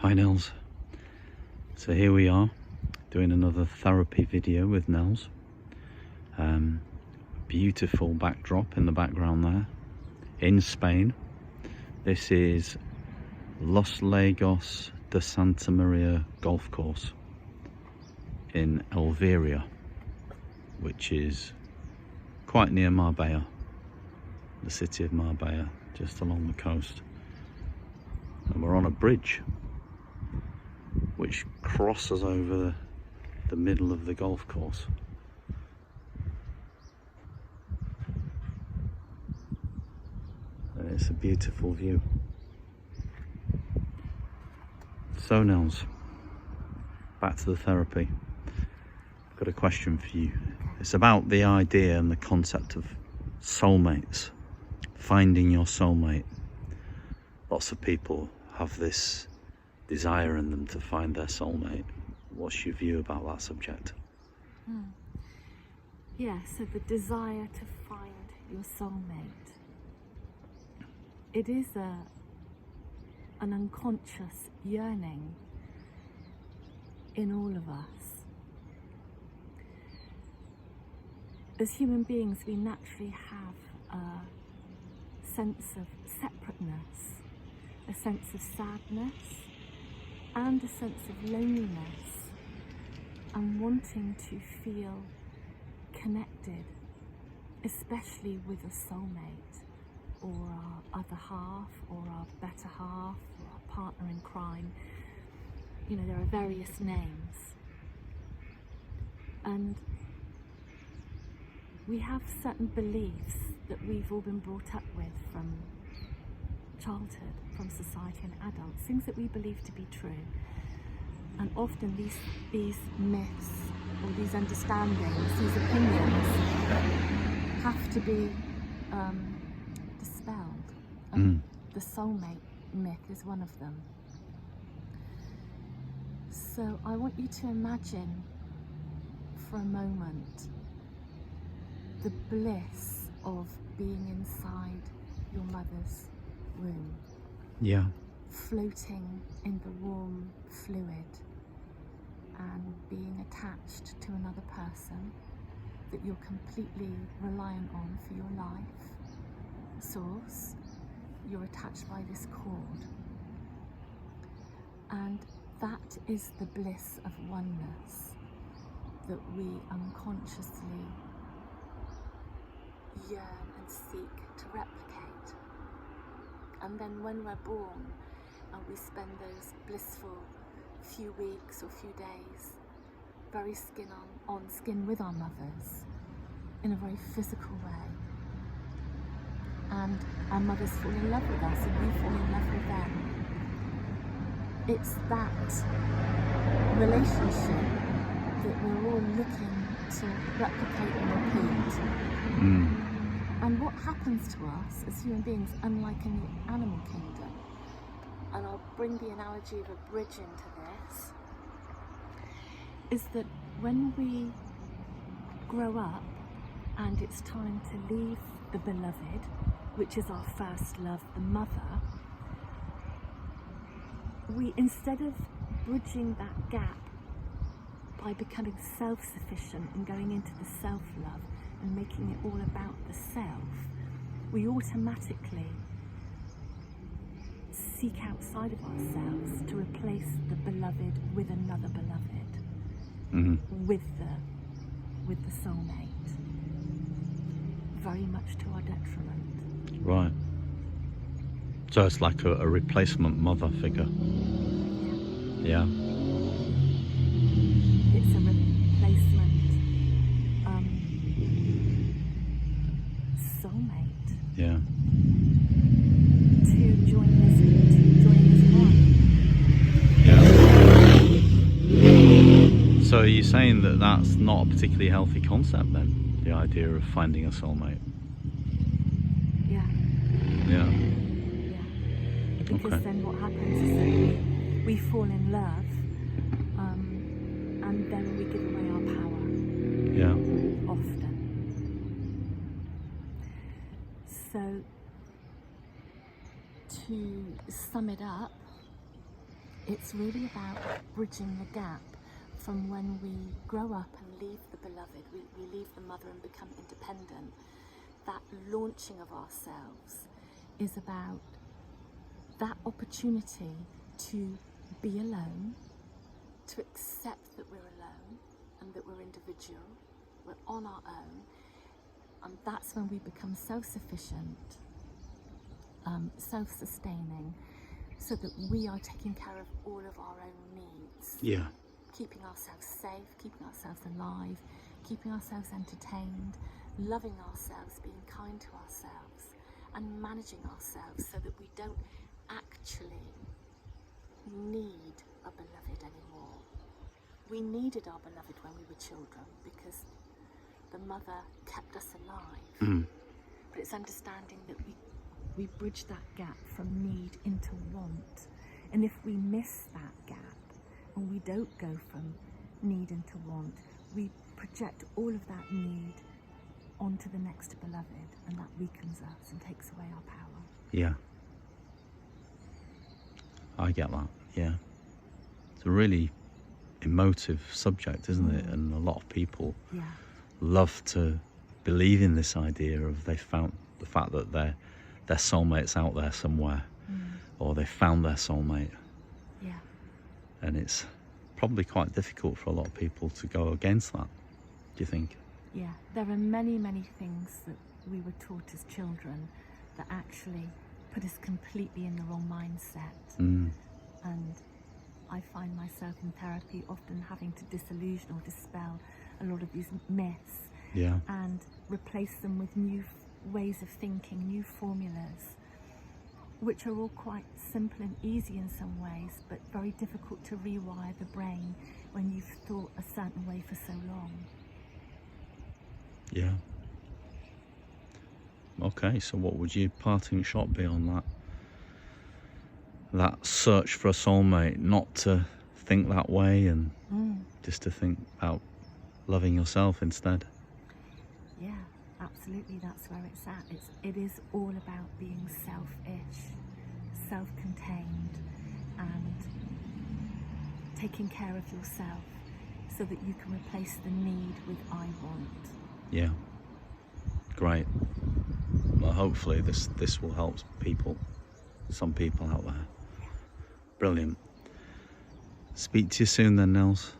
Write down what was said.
Hi Nels. So here we are doing another therapy video with Nels. Beautiful backdrop in the background there in Spain. This is Los Lagos de Santa Maria golf course in Alveria, which is quite near Marbella, the city of Marbella, just along the coast. And we're on a bridge which crosses over the middle of the golf course. And it's a beautiful view. So Nels, back to the therapy. I've got a question for you. It's about the idea and the concept of soulmates, finding your soulmate. Lots of people have this desire in them to find their soulmate. What's your view about that subject? Yeah, so the desire to find your soulmate. It is an unconscious yearning in all of us. As human beings, we naturally have a sense of separateness, a sense of sadness, and a sense of loneliness, and wanting to feel connected, especially with a soulmate, or our other half, or our better half, or our partner in crime. You know, there are various names. And we have certain beliefs that we've all been brought up with from childhood, from society and adults, things that we believe to be true. And often these myths or these understandings, these opinions have to be dispelled. And the soulmate myth is one of them. So I want you to imagine for a moment the bliss of being inside your mother's womb. Yeah. Floating in the warm fluid and being attached to another person that you're completely reliant on for your life source. You're attached by this cord, and that is the bliss of oneness that we unconsciously yearn and seek to replicate. And then when we're born and we spend those blissful few weeks or few days very skin on skin with our mothers in a very physical way, and our mothers fall in love with us and we fall in love with them, it's that relationship that we're all looking to replicate and repeat. And what happens to us as human beings, unlike in the animal kingdom, and I'll bring the analogy of a bridge into this, is that when we grow up and it's time to leave the beloved, which is our first love, the mother, we, instead of bridging that gap by becoming self-sufficient and going into the self-love and making it all about the self, we automatically seek outside of ourselves to replace the beloved with another beloved, with the soulmate, very much to our detriment. Right. So it's like a replacement mother figure. Yeah. It's a replacement soulmate. Yeah. To join as one. Yeah. So are you saying that that's not a particularly healthy concept then? The idea of finding a soulmate? Yeah. Yeah. Because then what happens is that we fall in love, and then we give away our power. Yeah. Often. So to sum it up, It's really about bridging the gap from when we grow up and leave the beloved, we leave the mother and become independent. That launching of ourselves is about that opportunity to be alone, to accept that we're alone and that we're individual, we're on our own, and that's when we become self-sufficient, self-sustaining, so that we are taking care of all of our own needs. Yeah. Keeping ourselves safe, keeping ourselves alive, keeping ourselves entertained, loving ourselves, being kind to ourselves, and managing ourselves so that we don't actually need a beloved anymore. We needed our beloved when we were children because the mother kept us alive. But it's understanding that we bridge that gap from need into want. And if we miss that gap, and we don't go from need into want, we project all of that need onto the next beloved, and that weakens us and takes away our power. Yeah. I get that, yeah. It's a really emotive subject, isn't it? And a lot of people love to believe in this idea of they found the fact that their soulmate's out there somewhere, or they found their soulmate. Yeah. And it's probably quite difficult for a lot of people to go against that, do you think? Yeah, there are many, many things that we were taught as children that actually put us completely in the wrong mindset. And I find myself in therapy often having to disillusion or dispel a lot of these myths and replace them with new ways of thinking, new formulas, which are all quite simple and easy in some ways, but very difficult to rewire the brain when you've thought a certain way for so long. Yeah. Okay, so what would your parting shot be on that search for a soulmate? Not to think that way, and just to think about loving yourself instead. Yeah, absolutely, that's where it's at. It is all about being selfish, self-contained, and taking care of yourself so that you can replace the need with I want. Yeah. Great. Well, hopefully this will help some people out there. Brilliant. Speak to you soon then, Nels.